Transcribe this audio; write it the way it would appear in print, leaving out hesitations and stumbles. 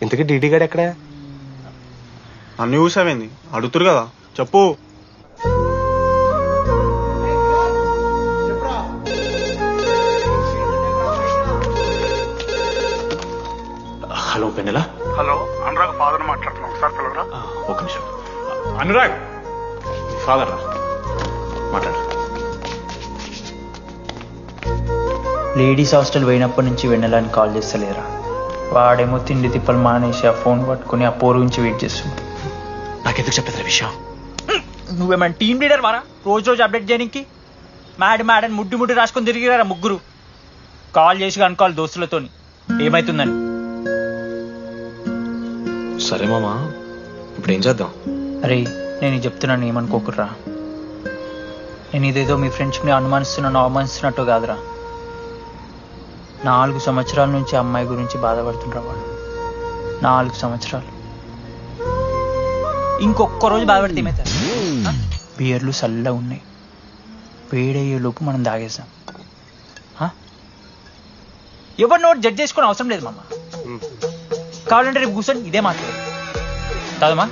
ఇంతకీ డీడీ గాడు ఎక్కడా? అన్ని చూసావేంది అడుగుతురు కదా చెప్పు. హలో పెన్నెలా. హలో, అనురాగ్ ఫాదర్ మాట్లాడుతున్నాం. ఒకసారి పిలవరా? ఒక్క నిమిషం. అనురాగ్ ఫాదర్ రా, మాట్లాడు. లేడీస్ హాస్టల్ పోయినప్పటి నుంచి వెన్నెలని కాల్ చేస్తలేరా. వాడేమో తిండి తిప్పలు మానేసి ఆ ఫోన్ పట్టుకుని ఆ పోరు గురించి వెయిట్ చేస్తుంది. నాకెందుకు చెప్పేది విషయం? నువ్వేమైనా టీం లీడర్ వారా రోజు రోజు అప్డేట్ చేయడానికి? మ్యాడ్ అని ముడ్డి రాసుకొని తిరిగిరారా ముగ్గురు. కాల్ చేసి కనుక్కోవాలి దోస్తులతోని ఏమైతుందని. సరే మామా, ఇప్పుడు ఏం చేద్దాం? అరే నేను ఇది చెప్తున్నాను ఏమనుకోకుర్రా. నేను ఇదేదో మీ ఫ్రెండ్స్ని అనుమానిస్తున్నాను అవమానిస్తున్నట్టు కాదురా. 4 సంవత్సరాల నుంచి అమ్మాయి గురించి బాధపడుతుండ్రా వాడు. 4 సంవత్సరాలు. ఇంకొక్క రోజు బాధపడితే ఏమవుతారు? బియర్లు చల్లగా ఉన్నాయి, వేడయ్యే లోపు మనం తాగేసాం. ఎవరు నోట్ జడ్జ్ చేసుకుని అవసరం లేదు మామ. కావాలంటే రేపు కూర్చొని ఇదే మాట్లాడు. కాదమ్మా.